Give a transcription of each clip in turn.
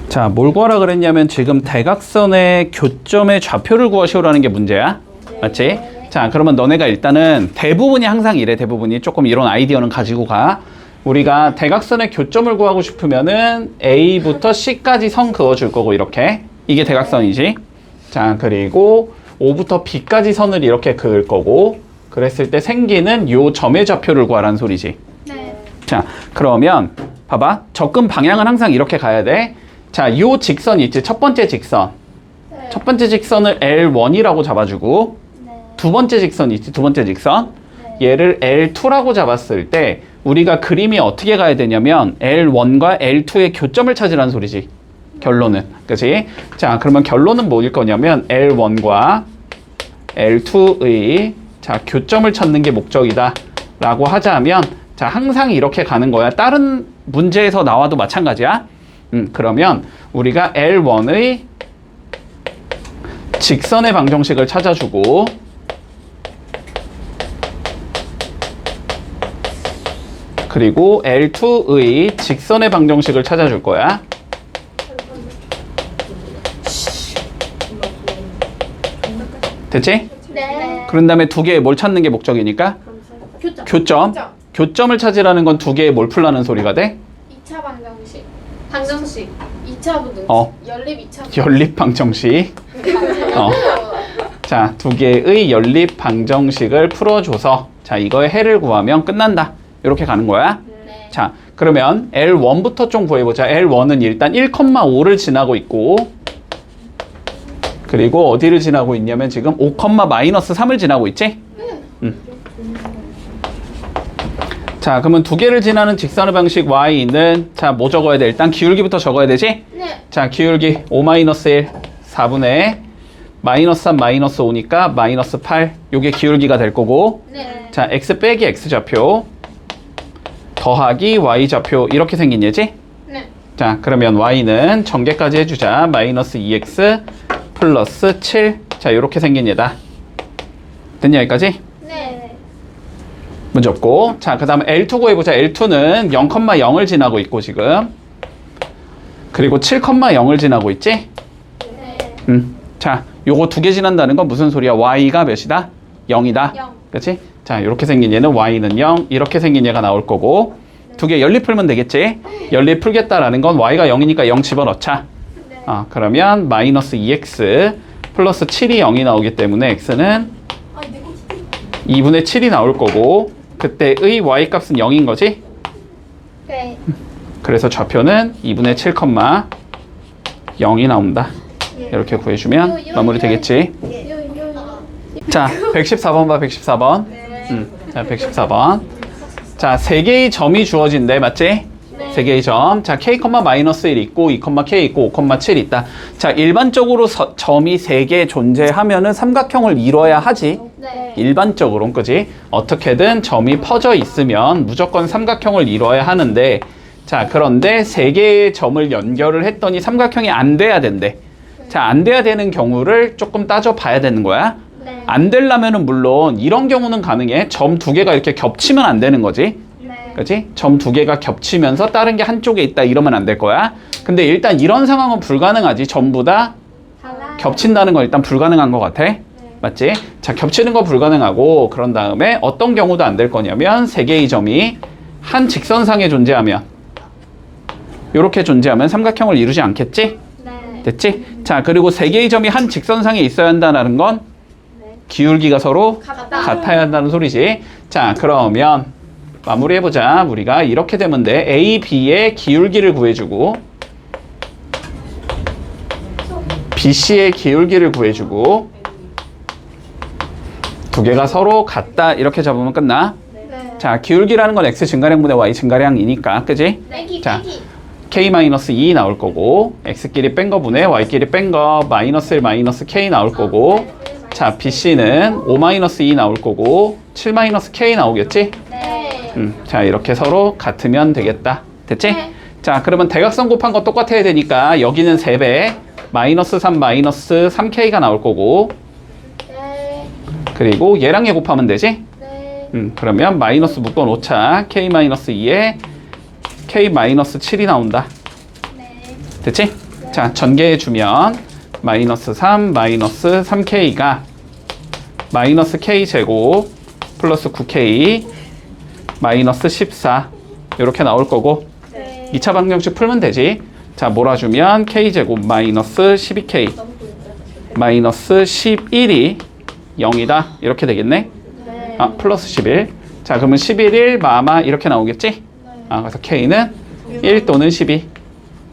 자, 뭘 구하라 그랬냐면 지금 대각선의 교점의 좌표를 구하시오라는 게 문제야. 맞지? 자, 그러면 너네가 일단은 대부분이 항상 이래. 대부분이 조금 이런 아이디어는 가지고 가. 우리가 대각선의 교점을 구하고 싶으면은 A부터 C까지 선 그어줄 거고 이렇게. 이게 대각선이지. 자, 그리고 O부터 B까지 선을 이렇게 그을 거고 그랬을 때 생기는 요 점의 좌표를 구하라는 소리지. 네. 자, 그러면 봐봐. 접근 방향은 항상 이렇게 가야 돼. 자, 요 직선 있지? 첫 번째 직선. 네. 첫 번째 직선을 L1이라고 잡아주고 네. 두 번째 직선 있지? 두 번째 직선. 네. 얘를 L2라고 잡았을 때 우리가 그림이 어떻게 가야 되냐면 L1과 L2의 교점을 찾으라는 소리지. 결론은. 그치? 자, 그러면 결론은 뭐일 거냐면 L1과 L2의 자, 교점을 찾는 게 목적이다 라고 하자면 자, 항상 이렇게 가는 거야. 다른 문제에서 나와도 마찬가지야. 그러면 우리가 L1의 직선의 방정식을 찾아주고 그리고 L2의 직선의 방정식을 찾아줄 거야. 됐지? 네. 그런 다음에 두 개의 뭘 찾는 게 목적이니까? 교점. 교점. 교점을 찾으라는 건 두 개의 뭘 풀라는 소리가 돼? 2차 방정식. 방정식. 2차 부등식. 연립 2차. 연립 방정식. 자, 두 개의 연립 방정식을 풀어줘서 자, 이거의 해를 구하면 끝난다. 이렇게 가는 거야. 네. 자, 그러면 L1부터 좀 구해보자. L1은 일단 1,5를 지나고 있고 그리고 어디를 지나고 있냐면 지금 5,-3을 지나고 있지? 자, 그러면 두 개를 지나는 직선의 방식 Y는 자, 뭐 적어야 돼? 일단 기울기부터 적어야 되지? 네. 자, 기울기 5-1 4분의 -3 -5니까 -8 요게 기울기가 될 거고 네. 자, X 빼기 X 좌표 더하기 Y 좌표 이렇게 생긴 예지? 네. 자, 그러면 Y는 전개까지 해주자. -2X 플러스 7 자, 요렇게 생긴 얘다. 됐냐 여기까지? 네. 문제 없고 자, 그 다음에 L2 구해보자. L2는 0,0을 지나고 있고 지금 그리고 7,0을 지나고 있지? 네. 자, 요거 두 개 지난다는 건 무슨 소리야? Y가 몇이다? 0이다. 0. 그치? 자, 이렇게 생긴 얘는 Y는 0 이렇게 생긴 얘가 나올 거고 두 개 연립 풀면 되겠지? 연립 풀겠다라는 건 Y가 0이니까 0 집어넣자. 네. 그러면 -2X 플러스 7이 0이 나오기 때문에 X는 2분의 7이 나올 거고 그때의 Y 값은 0인 거지? 네. 그래서 좌표는 2분의 7, 0이 나온다. 이렇게 구해주면 마무리 되겠지? 자, 114번 봐, 114번. 자, 114번. 자, 세 개의 점이 주어진대, 맞지? 세 개의 점. 자, K,-1 있고, 2,K 있고, 5,7 있다. 자, 일반적으로 점이 세 개 존재하면은 삼각형을 이뤄야 하지. 네. 일반적으로는, 그지? 어떻게든 점이 퍼져 있으면 무조건 삼각형을 이뤄야 하는데, 자, 그런데 세 개의 점을 연결을 했더니 삼각형이 안 돼야 된대. 자, 안 돼야 되는 경우를 조금 따져봐야 되는 거야. 네. 안 되려면은 물론 이런 경우는 가능해. 점 두 개가 이렇게 겹치면 안 되는 거지. 네. 그치? 점 두 개가 겹치면서 다른 게 한쪽에 있다 이러면 안 될 거야. 근데 일단 이런 상황은 불가능하지. 전부 다 달라요. 겹친다는 건 일단 불가능한 것 같아. 맞지? 자, 겹치는 거 불가능하고 그런 다음에 어떤 경우도 안 될 거냐면 세 개의 점이 한 직선상에 존재하면 이렇게 존재하면 삼각형을 이루지 않겠지? 네. 됐지? 자, 그리고 세 개의 점이 한 직선상에 있어야 한다는 건 네. 기울기가 서로 같다. 같아야 한다는 소리지. 자, 그러면 마무리해보자. 우리가 이렇게 되면 돼. A, B의 기울기를 구해주고 BC의 기울기를 구해주고 두 개가 서로 같다 이렇게 잡으면 끝나. 네. 자, 기울기라는 건 X 증가량분의 Y 증가량이니까, 그지? 빼기 자, 빼기. K-2 나올 거고 X끼리 뺀 거 분의 Y끼리 뺀 거 -1 -K 나올 거고 자, BC는 5-2 나올 거고 7-K 나오겠지? 네. 자, 이렇게 서로 같으면 되겠다. 됐지? 네. 자, 그러면 대각선 곱한 거 똑같아야 되니까 여기는 3배 -3 -3K가 나올 거고 네. 그리고 얘랑 얘 곱하면 되지? 네. 그러면 마이너스 묶어 놓자. K-2에 K-7이 나온다. 네. 됐지? 네. 자, 전개해주면 마이너스 3, 마이너스 3K가 마이너스 K제곱 플러스 9K 마이너스 14 이렇게 나올 거고 네. 2차 방정식 풀면 되지. 자, 몰아주면 K제곱 마이너스 12K 마이너스 11이 0이다. 이렇게 되겠네. 네. 아, 플러스 11. 자, 그러면 11, 1, 마마 이렇게 나오겠지? 아, 그래서 K는 1 또는 12.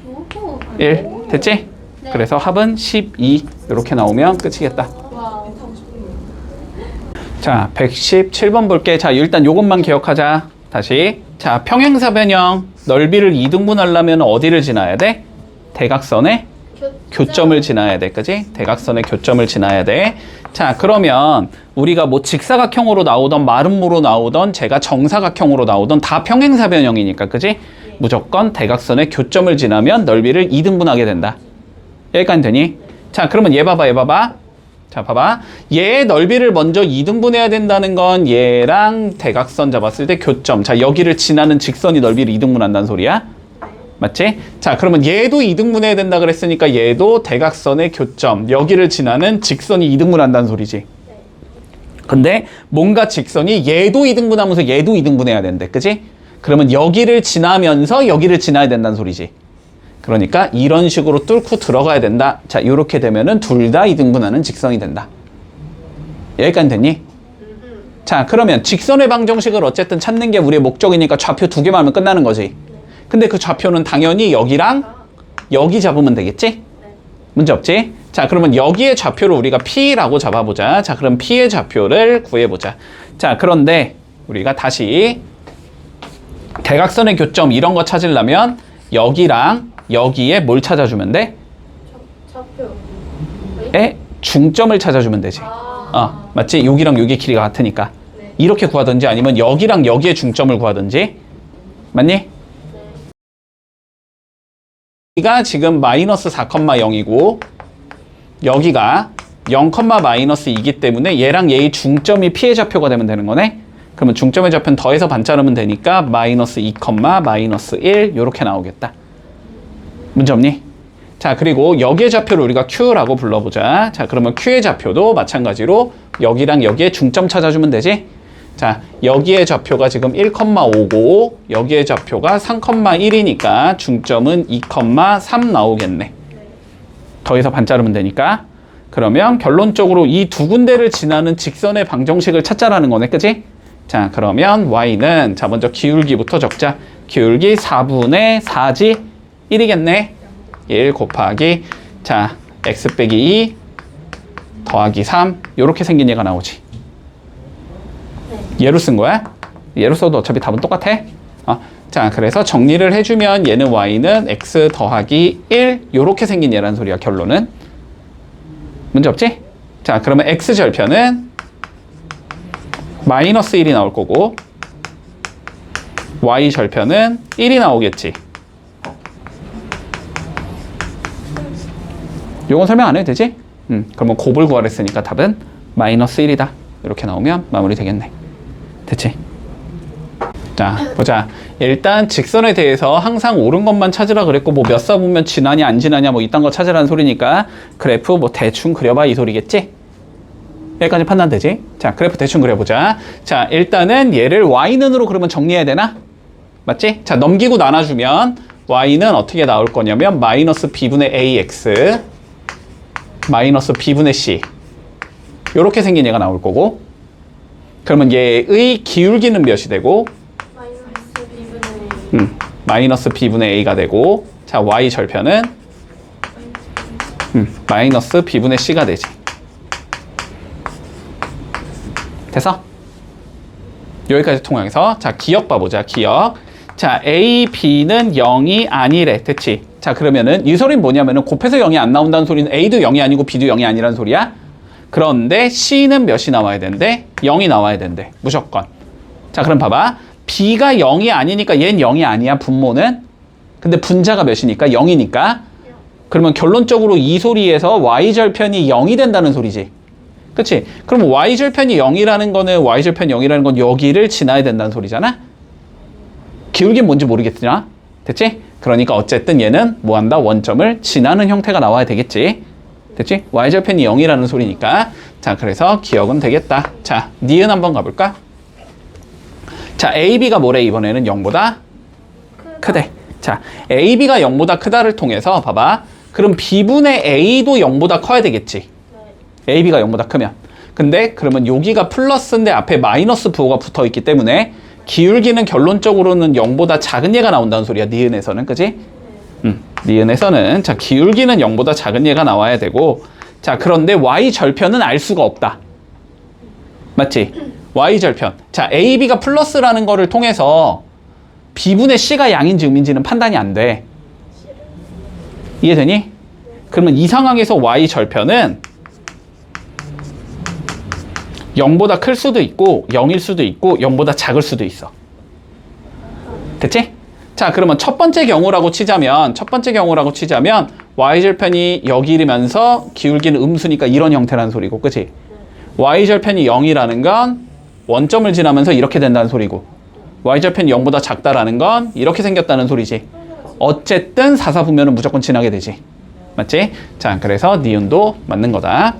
오호. 1. 됐지? 네. 그래서 합은 12. 이렇게 나오면 끝이겠다. 와우. 자, 117번 볼게. 자, 일단 요것만 기억하자. 다시. 자, 평행사 변형 넓이를 2등분 하려면 어디를 지나야 돼? 대각선의 교점을 지나야 돼. 그지? 대각선의 교점을 지나야 돼. 자, 그러면 우리가 뭐 직사각형으로 나오던 마름모로 나오던 제가 정사각형으로 나오던 다 평행사 변형이니까. 그지? 무조건 대각선의 교점을 지나면 넓이를 2등분하게 된다. 여기까지 되니? 자, 그러면 얘 봐봐, 얘 봐봐. 자, 봐봐. 얘의 넓이를 먼저 2등분해야 된다는 건 얘랑 대각선 잡았을 때 교점. 자, 여기를 지나는 직선이 넓이를 2등분한다는 소리야. 맞지? 자, 그러면 얘도 2등분해야 된다 그랬으니까 얘도 대각선의 교점. 여기를 지나는 직선이 2등분한다는 소리지. 근데 뭔가 직선이 얘도 2등분하면서 얘도 2등분해야 된대. 그지? 그러면 여기를 지나면서 여기를 지나야 된다는 소리지. 그러니까 이런 식으로 뚫고 들어가야 된다. 자, 이렇게 되면은 둘 다 2등분하는 직선이 된다. 여기까지 됐니? 자, 그러면 직선의 방정식을 어쨌든 찾는 게 우리의 목적이니까 좌표 두 개만 하면 끝나는 거지. 근데 그 좌표는 당연히 여기랑 여기 잡으면 되겠지? 문제 없지? 자, 그러면 여기의 좌표를 우리가 P라고 잡아보자. 자, 그럼 P의 좌표를 구해보자. 자, 그런데 우리가 다시 대각선의 교점 이런 거 찾으려면 여기랑 여기에 뭘 찾아주면 돼? 좌표. 에 중점을 찾아주면 되지. 맞지? 여기랑 여기 길이가 같으니까. 네. 이렇게 구하든지 아니면 여기랑 여기의 중점을 구하든지. 맞니? 여기가 지금 마이너스 4,0이고 여기가 0, 마이너스 2이기 때문에 얘랑 얘의 중점이 P의 좌표가 되면 되는 거네. 그러면 중점의 좌표는 더해서 반자르면 되니까 마이너스 2, 마이너스 1 이렇게 나오겠다. 문제 없니? 자, 그리고 여기의 좌표를 우리가 Q라고 불러보자. 자, 그러면 Q의 좌표도 마찬가지로 여기랑 여기에 중점 찾아주면 되지. 자, 여기의 좌표가 지금 1,5고 여기의 좌표가 3,1이니까 중점은 2,3 나오겠네. 더해서 반자르면 되니까. 그러면 결론적으로 이 두 군데를 지나는 직선의 방정식을 찾자라는 거네. 그치? 자, 그러면 y는 자, 먼저 기울기부터 적자. 기울기 4분의 4지 1이겠네. 1 곱하기 자, x 빼기 2 더하기 3 요렇게 생긴 얘가 나오지. 얘로 쓴 거야? 얘로 써도 어차피 답은 똑같아. 자, 그래서 정리를 해주면 얘는 y는 x 더하기 1 요렇게 생긴 얘란 소리야. 결론은 문제 없지? 자, 그러면 x 절편은 마이너스 1이 나올 거고 y 절편은 1이 나오겠지. 요건 설명 안 해도 되지? 그러면 곱을 구하랬으니까 답은 마이너스 1이다. 이렇게 나오면 마무리 되겠네. 됐지? 자, 보자. 일단 직선에 대해서 항상 옳은 것만 찾으라 그랬고 뭐 몇 사 보면 지나냐 안 지나냐 뭐 이딴 거 찾으라는 소리니까 그래프 뭐 대충 그려봐 이 소리겠지? 여기까지 판단되지? 자, 그래프 대충 그려보자. 자, 일단은 얘를 y는으로 그러면 정리해야 되나? 맞지? 자, 넘기고 나눠주면 y는 어떻게 나올 거냐면 마이너스 b분의 ax 마이너스 b분의 c 요렇게 생긴 얘가 나올 거고 그러면 얘의 기울기는 몇이 되고 마이너스 b분의 a가 되고 자, y 절편은 마이너스 b분의 c가 되지. 됐어? 여기까지 통해서 자, 기억 봐보자. 기억. 자, a, b는 0이 아니래. 됐지? 자, 그러면은 이 소리는 뭐냐면은 곱해서 0이 안 나온다는 소리는 a도 0이 아니고 b도 0이 아니라는 소리야. 그런데 c는 몇이 나와야 된대? 0이 나와야 된대. 무조건. 자, 그럼 봐봐. b가 0이 아니니까 얘는 0이 아니야. 분모는. 근데 분자가 몇이니까? 0이니까. 그러면 결론적으로 이 소리에서 y절편이 0이 된다는 소리지. 그치? 그럼 y절편이 0이라는 거는 y절편 0이라는 건 여기를 지나야 된다는 소리잖아? 기울기는 뭔지 모르겠으나? 됐지? 그러니까 어쨌든 얘는 뭐 한다? 원점을 지나는 형태가 나와야 되겠지. 됐지? y절편이 0이라는 소리니까. 자, 그래서 기억은 되겠다. 자, 니은 한번 가볼까? 자, AB가 뭐래? 이번에는 0보다 크대. 자, AB가 0보다 크다를 통해서 봐봐. 그럼 B분의 A도 0보다 커야 되겠지. AB가 0보다 크면. 근데 그러면 여기가 플러스인데 앞에 마이너스 부호가 붙어 있기 때문에 기울기는 결론적으로는 0보다 작은 얘가 나온다는 소리야. 니은에서는. 그지? 니은에서는 자, 기울기는 0보다 작은 얘가 나와야 되고, 자, 그런데 y절편은 알 수가 없다. 맞지? y절편. 자, AB가 플러스라는 거를 통해서 B분의 C가 양인지 음인지는 판단이 안 돼. 이해되니? 그러면 이 상황에서 y절편은 0보다 클 수도 있고 0일 수도 있고 0보다 작을 수도 있어. 됐지? 자, 그러면 첫 번째 경우라고 치자면 y절편이 여기면서 기울기는 음수니까 이런 형태라는 소리고, 그치? y절편이 0이라는 건 원점을 지나면서 이렇게 된다는 소리고, y절편이 0보다 작다라는 건 이렇게 생겼다는 소리지. 어쨌든 사사분면은 무조건 지나게 되지. 맞지? 자, 그래서 니은도 맞는 거다.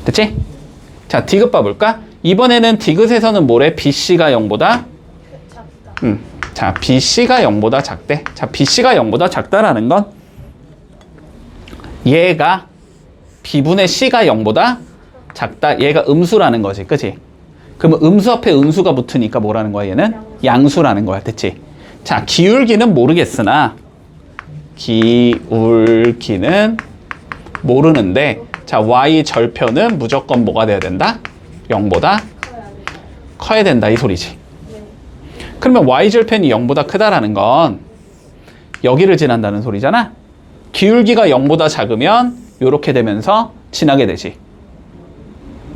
됐지? 자, 디귿 봐볼까? 이번에는 디귿에서는 뭐래? BC가 0보다? 자, BC가 0보다 작대. 자, BC가 0보다 작다라는 건 얘가 B분의 C가 0보다 작다. 얘가 음수라는 거지. 그치? 그러면 음수 앞에 음수가 붙으니까 뭐라는 거야? 얘는 양수라는 거야. 됐지? 자, 기울기는 모르겠으나 기울기는 모르는데, 자, y절편은 무조건 뭐가 돼야 된다? 0보다 커야 된다. 이 소리지. 그러면 y절편이 0보다 크다라는 건 여기를 지난다는 소리잖아. 기울기가 0보다 작으면 이렇게 되면서 지나게 되지.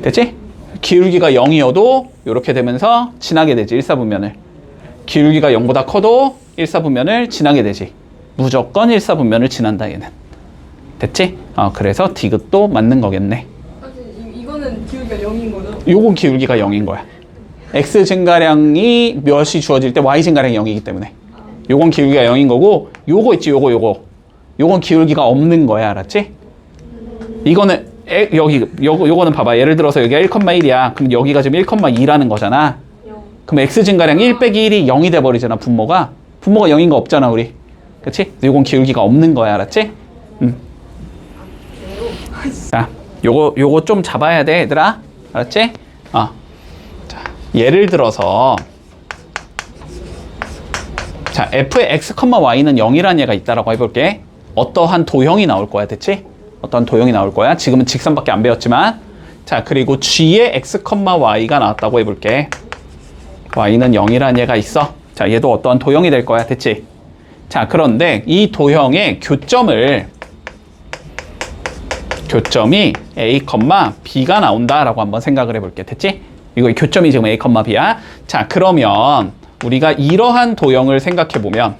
됐지? 기울기가 0이어도 이렇게 되면서 지나게 되지. 일사분면을. 기울기가 0보다 커도 일사분면을 지나게 되지. 무조건 일사분면을 지난다 얘는. 됐지? 그래서 디귿도 맞는 거겠네. 이거는 기울기가 0인 거죠? 요건 기울기가 0인 거야. x 증가량이 몇이 주어질 때 y 증가량이 0이기 때문에 요건 기울기가 0인 거고, 요거 있지, 요건 기울기가 없는 거야. 알았지? 이거는 요거는 봐봐. 예를 들어서 여기가 1,1이야. 그럼 여기가 지금 1,2라는 거잖아. 그럼 x 증가량 1 빼기 1이 0이 돼버리잖아. 분모가 0인 거 없잖아 우리. 그치? 요건 기울기가 없는 거야. 알았지? 자, 요거 좀 잡아야 돼 얘들아. 알았지? 자, 예를 들어서 자, f의 x, y는 0이라는 얘가 있다라고 해볼게. 어떠한 도형이 나올 거야. 됐지? 어떠한 도형이 나올 거야. 지금은 직선밖에 안 배웠지만. 자, 그리고 g의 x, y가 나왔다고 해볼게. y는 0이라는 얘가 있어. 자, 얘도 어떠한 도형이 될 거야. 됐지? 자, 그런데 이 도형의 교점이 a, b가 나온다라고 한번 생각을 해볼게. 됐지? 이거 교점이 지금 a, b야. 자, 그러면 우리가 이러한 도형을 생각해보면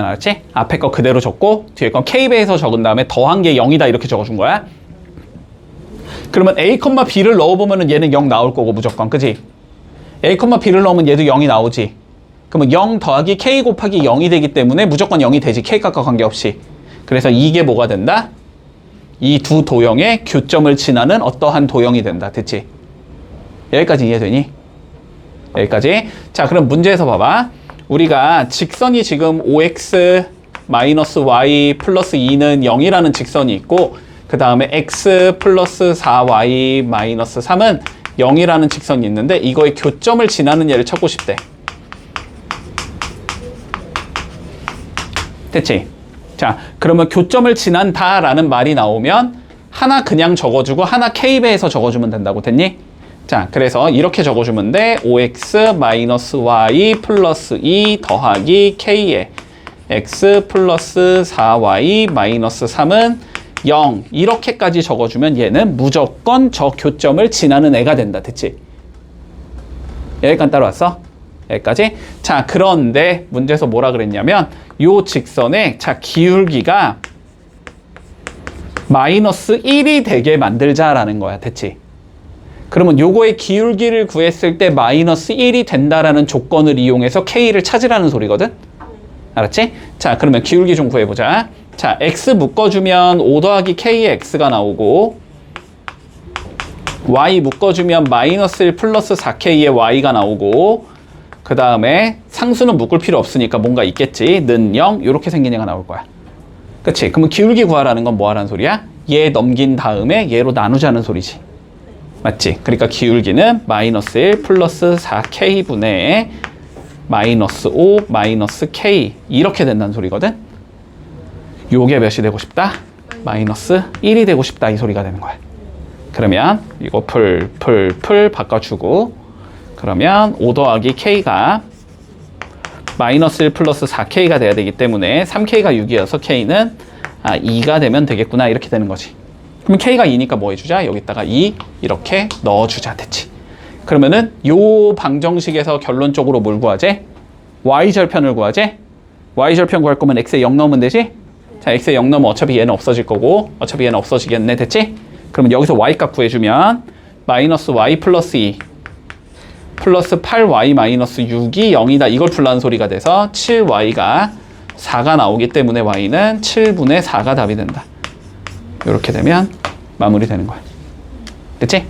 알았지? 앞에 거 그대로 적고 뒤에 건 k배에서 적은 다음에 더한 게 0이다 이렇게 적어준 거야. 그러면 a, b를 넣어보면 얘는 0 나올 거고 무조건. 그지? a, b를 넣으면 얘도 0이 나오지. 그러면 0 더하기 k 곱하기 0이 되기 때문에 무조건 0이 되지. k값과 관계없이. 그래서 이게 뭐가 된다? 이 두 도형의 교점을 지나는 어떠한 도형이 된다. 됐지? 여기까지 이해되니? 여기까지. 자, 그럼 문제에서 봐봐. 우리가 직선이 지금 5x 마이너스 y 플러스 2는 0이라는 직선이 있고, 그 다음에 x 플러스 4y 마이너스 3은 0이라는 직선이 있는데 이거의 교점을 지나는 얘를 찾고 싶대. 됐지? 자, 그러면 교점을 지난다라는 말이 나오면 하나 그냥 적어주고 하나 k배에서 적어주면 된다고. 됐니? 자, 그래서 이렇게 적어주면 돼. 5x 마이너스 y 플러스 2 더하기 k에 x 플러스 4y 마이너스 3은 0 이렇게까지 적어주면 얘는 무조건 저 교점을 지나는 애가 된다. 됐지? 여기까지 따라왔어? 여기까지? 자, 그런데 문제에서 뭐라 그랬냐면 요 직선의 자 기울기가 마이너스 1이 되게 만들자라는 거야. 됐지? 그러면 요거의 기울기를 구했을 때 마이너스 1이 된다라는 조건을 이용해서 K를 찾으라는 소리거든? 알았지? 자, 그러면 기울기 좀 구해보자. 자, X 묶어주면 5 더하기 K의 X가 나오고 Y 묶어주면 마이너스 1 플러스 4K의 Y가 나오고 그 다음에 상수는 묶을 필요 없으니까 뭔가 있겠지. 는 0 이렇게 생긴 애가 나올 거야. 그치? 그러면 기울기 구하라는 건 뭐 하라는 소리야? 얘 넘긴 다음에 얘로 나누자는 소리지. 맞지? 그러니까 기울기는 마이너스 1 플러스 4K분의 마이너스 5 마이너스 K 이렇게 된다는 소리거든? 요게 몇이 되고 싶다? 마이너스 1이 되고 싶다 이 소리가 되는 거야. 그러면 이거 풀 바꿔주고 그러면 5 더하기 K가 마이너스 1 플러스 4K가 돼야 되기 때문에 3K가 6이어서 K는 2가 되면 되겠구나 이렇게 되는 거지. 그럼 K가 2니까 뭐 해주자? 여기다가 2 이렇게 넣어주자. 됐지? 그러면은 요 방정식에서 결론적으로 뭘 구하지? Y절편을 구하지? Y절편 구할 거면 X에 0 넣으면 되지? 자, X에 0 넣으면 어차피 얘는 없어질 거고 어차피 얘는 없어지겠네. 됐지? 그러면 여기서 Y값 구해주면 마이너스 Y 플러스 2 플러스 8Y 마이너스 6이 0이다. 이걸 풀라는 소리가 돼서 7Y가 4가 나오기 때문에 Y는 7분의 4가 답이 된다. 이렇게 되면 마무리되는 거야. 됐지?